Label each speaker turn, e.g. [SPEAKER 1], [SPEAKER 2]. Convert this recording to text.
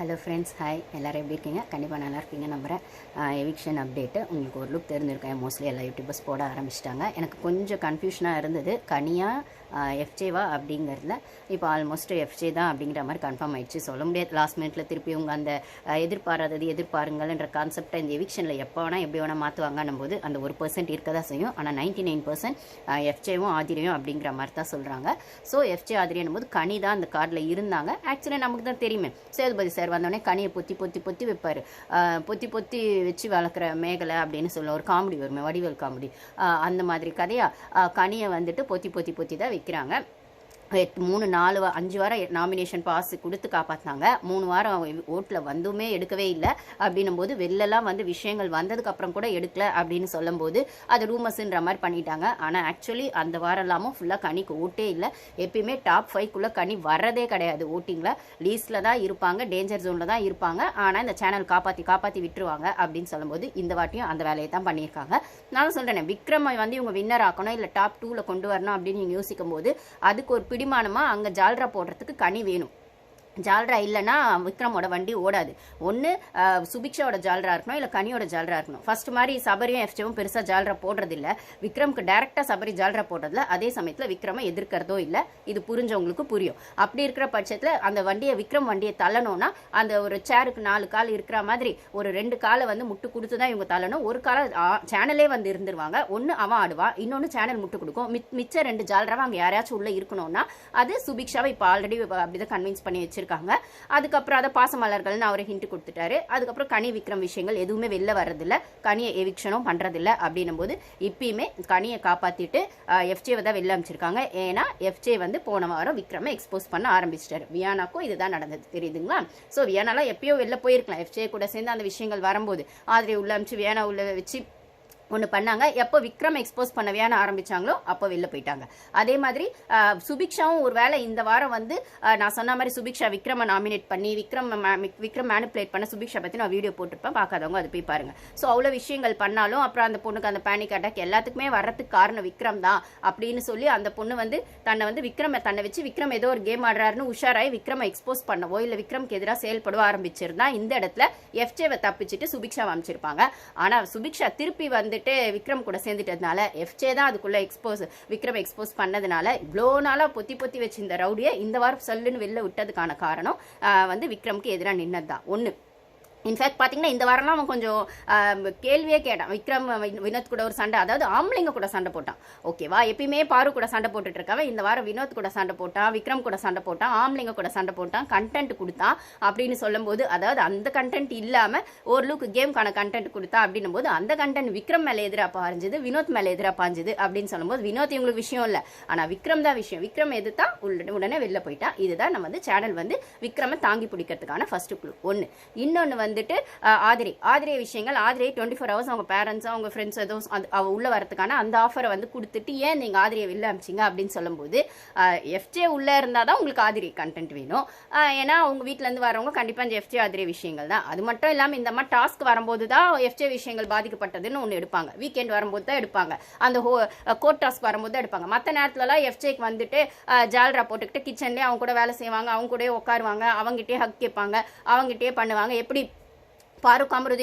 [SPEAKER 1] Hello friends, hi. எல்லோரும் எப்படி இருக்கீங்க? கண்டிப்பாக நல்லா இருப்பீங்க நம்புகிறேன். எவிக்ஷன் அப்டேட்டு உங்களுக்கு ஒரு லுக் தெரிஞ்சிருக்கேன். மோஸ்ட்லி எல்லா யூடியூபர்ஸ் போட ஆரம்பிச்சிட்டாங்க. எனக்கு கொஞ்சம் கன்ஃபியூஷனாக இருந்தது, கனியா எஃப்ஜேவா அப்படிங்கிறதுல. இப்போ ஆல்மோஸ்ட் எஃப்ஜே தான் அப்படிங்கிற மாதிரி கன்ஃபார்ம் ஆயிடுச்சு. சொல்ல முடியாது, லாஸ்ட் மினிட்ல திருப்பி உங்கள் அந்த எதிர்பாராதது எதிர்பாருங்கள்ன்ற கான்செப்டை இந்த எவிக்ஷனில் எப்போ வேணால் எப்படி வேணால் மாற்றுவாங்கன்னும் போது அந்த 1% இருக்க தான் செய்யும். ஆனால் 99% எஃப்ஜேவும் ஆதிரியும் அப்படிங்கிற மாதிரி தான் சொல்கிறாங்க. ஸோ எஃப்ஜே ஆதிரியும் போது கனி தான் அந்த கார்டில் இருந்தாங்க. ஆக்சுவலி நமக்கு தான் தெரியுமே, சேதுபதி சார் வந்தோடனே கனியை பொத்தி வைப்பார். பொத்தி வச்சு வளர்க்குற மேகலை அப்படின்னு சொல்ல ஒரு காமெடி வருமே, வடிவேல் காமெடி, அந்த மாதிரி கதையாக கனியை வந்துட்டு பொத்தி தான் வைக்கிறாங்க. 3, 4, 5 வாரம் நாமினேஷன் பாஸ் கொடுத்து காப்பாற்றினாங்க. 3 வாரம் ஓட்டில் வந்துமே எடுக்கவே இல்லை. அப்படின்னும் போது வெளிலலாம் வந்து விஷயங்கள் வந்ததுக்கப்புறம் கூட எடுக்கல அப்படின்னு சொல்லும்போது அது ரூமர்ஸ்ன்ற மாதிரி பண்ணிட்டாங்க. ஆனால் ஆக்சுவலி அந்த வாரம் இல்லாமல் ஃபுல்லாக கனிக்கு ஓட்டே இல்லை. எப்பயுமே டாப் 5க்குள்ளே கனி வர்றதே கிடையாது. ஓட்டிங்கில் லீஸ்டில் தான் இருப்பாங்க, டேஞ்சர் ஜோனில் தான் இருப்பாங்க. ஆனால் இந்த சேனல் காப்பாற்றி விட்டுருவாங்க அப்படின்னு சொல்லும்போது இந்த வாட்டியும் அந்த வேலையை தான் பண்ணியிருக்காங்க. நானும் சொல்கிறேன், விக்ரமை வந்து இவங்க வின்னர் ஆக்கணும், இல்லை டாப் 2ல் கொண்டு வரணும் அப்படின்னு நீங்கள் யோசிக்கும் போது அதுக்கு ஒரு பிடிமானமா அங்க ஜால்ரா போடுறதுக்கு கனி வேணும். ஜால்ரா இல்லைன்னா விக்ரமோட வண்டி ஓடாது. ஒன்று சுபிக்ஷாவோட ஜால்ரா இருக்கணும், இல்லை கனியோட ஜால்ரா இருக்கணும். ஃபர்ஸ்ட் மாதிரி சபரியும் எஃப்ஜேவும் பெருசாக ஜால்ரா போடுறதில்ல. விக்ரமுக்கு டேரெக்டாக சபரி ஜால்ரா போடுறதில்ல. அதே சமயத்தில் விக்ரமை எதிர்க்கிறதோ இல்லை. இது புரிஞ்சவங்களுக்கு புரியும். அப்படி இருக்கிற பட்சத்தில் அந்த விக்ரம் வண்டியை தள்ளணும்னா அந்த ஒரு சேருக்கு 4 கால் இருக்கிற மாதிரி ஒரு 2 காலை வந்து முட்டு கொடுத்து தான் இவங்க தள்ளணும். ஒரு காலை சேனலே வந்து இருந்துருவாங்க. ஒன்று அவன் ஆடுவான், இன்னொன்று சேனல் முட்டு கொடுக்கும். மிச்ச 2 ஜால்ராவை அங்கே யாராச்சும் உள்ளே இருக்கணும்னா அது சுபிக்ஷாவை இப்போ ஆல்ரெடி அப்படிதான் கன்வின்ஸ் பண்ணி வச்சிருக்காங்க. அதுக்கப்புறம் அதை பாசமலர்கள்னு அவரை ஹிண்ட் கொடுத்துட்டாரு. அதுக்கப்புறம் கனி விக்ரம் விஷயங்கள் எதுவுமே வெளில வர்றதில்ல, கனியை எவிக்ஷனும் பண்றதில்ல. அப்படின்னும் போது இப்பயுமே கனியை காப்பாத்திட்டு எஃப்ஜேவை தான் வெளில அமைச்சிருக்காங்க. ஏன்னா எஃப்ஜே வந்து போன வாரம் விக்ரமை எக்ஸ்போஸ் பண்ண ஆரம்பிச்சிட்டாரு. வியானாக்கும் இதுதான் நடந்தது, தெரியுதுங்களா? ஸோ வியானாலாம் எப்பயோ வெளில போயிருக்கலாம். எஃப்ஜே கூட சேர்ந்து அந்த விஷயங்கள் வரும்போது ஆதிரை உள்ள அமைச்சு வியானா உள்ள வச்சு ஒன்று பண்ணாங்க. எப்போ விக்ரம் எக்ஸ்போஸ் பண்ண வேண ஆரம்பிச்சாங்களோ அப்போ வெளில போயிட்டாங்க. அதே மாதிரி சுபிக்ஷாவும் ஒரு வேளை இந்த வாரம் வந்து நான் சொன்ன மாதிரி சுபிக்ஷா விக்ரமை நாமினேட் பண்ணி விக்ரம் மேனிப்புலேட் பண்ண சுபிக்ஷா பற்றி நான் வீடியோ போட்டிருப்பேன், பார்க்காதவங்க அது போய் பாருங்க. ஸோ அவ்வளோ விஷயங்கள் பண்ணாலும் அப்புறம் அந்த பொண்ணுக்கு அந்த பேனிக் அட்டாக் எல்லாத்துக்குமே வர்றதுக்கு காரணம் விக்ரம் தான் அப்படின்னு சொல்லி அந்த பொண்ணு வந்து தன்னை வச்சு விக்ரம் ஏதோ ஒரு கேம் ஆடுறாருன்னு உஷாராய் விக்ரமை எக்ஸ்போஸ் பண்ணவோ இல்லை விக்ரம்க்கு எதிராக செயல்பட ஆரம்பிச்சிருந்தா இந்த இடத்துல எஃப்ஜேவை தப்பிச்சுட்டு சுபிக்ஷா அமைச்சிருப்பாங்க. ஆனால் சுபிக்ஷா திருப்பி வந்து விக்ரம் கூட சேர்ந்துட்டதுனால எஃப்ஜே தான் அதுக்குள்ள விக்ரம் எக்ஸ்போஸ் பண்ணதுனால இவ்வளோ நாளா பொத்தி வச்சு இந்த ரவுடியை இந்த வாரம் சொல்லுன்னு வெளில விட்டதுக்கான காரணம் வந்து விக்ரம்க்கு எதிராக நின்னதுதான் ஒன்று. இன்ஃபேக்ட் பார்த்தீங்கன்னா இந்த வாரம்லாம் அவன் கொஞ்சம் கேள்வியே கேட்டான். விக்ரம் வினோத் கூட ஒரு சண்டை, அதாவது ஆம்பளைங்க கூட சண்டை போட்டான். ஓகேவா? எப்பயுமே பாரு கூட சண்டை போட்டுட்டு இருக்கவன் இந்த வாரம் வினோத் கூட சண்டை போட்டான், விக்ரம் கூட சண்டை போட்டான், ஆம்பளைங்க கூட சண்டை போட்டான், கண்டென்ட் கொடுத்தான் அப்படின்னு சொல்லும் போது, அதாவது அந்த கண்டென்ட் இல்லாமல் ஓரளவுக்கு கேம்கான கண்டென்ட் கொடுத்தா அப்படின்னும் போது அந்த கண்டென்ட் விக்ரம் மேலே எதிராக பாஞ்சுது, வினோத் மேலே எதிராக பாஞ்சுது அப்படின்னு சொல்லும்போது வினோத் இவங்களுக்கு விஷயம் இல்லை, ஆனால் விக்ரம் தான் விஷயம். விக்ரம் எதிர்த்தா உடனே வெளில போயிட்டான். இதுதான் நம்ம வந்து சேனல் வந்து விக்ரமை தாங்கி பிடிக்கிறதுக்கான ஃபர்ஸ்ட் க்ளூ ஒன்று. இன்னொன்று வந்துட்டு ஆதிரை விஷயங்கள். ஆதிரை 24 hours அவங்க பேரண்ட்ஸ் அவங்க ஃப்ரெண்ட்ஸ் ஏதோ அவ உள்ள வரதுக்கான அந்த ஆஃபரை வந்து கொடுத்துட்டு ஏன் நீங்க ஆதிரியை வெளில அமிச்சிங்க அப்படின்னு சொல்லும்போது எஃப்ஜே உள்ள இருந்தாதான் உங்களுக்கு ஆதிரை கண்டென்ட் வேணும். ஏன்னா உங்க வீட்டுல இருந்து வரவங்க கண்டிப்பா இந்த எஃப்ஜே ஆதிரை விஷயங்கள் தான். அது மட்டும் இல்லாமல் இந்த மாதிரி டாஸ்க் வரும்போது தான் எஃப்ஜே விஷயங்கள் பாதிக்கப்பட்டதுன்னு ஒன்று எடுப்பாங்க. வீக்கெண்ட் வரும்போது தான் எடுப்பாங்க, அந்த கோர்ட் டாஸ்க் வரும்போது தான் எடுப்பாங்க. மற்ற நேரத்துலலாம் எஃப்ஜேக்கு வந்துட்டு ஜால்ரா போட்டுக்கிட்டு கிச்சன்லேயே அவங்க கூட வேலை செய்வாங்க, அவங்க கூட உட்காருவாங்க, அவங்ககிட்டயே ஹக் கேட்பாங்க, அவங்ககிட்டயே பண்ணுவாங்க. எப்படி பாரு கமருதீன்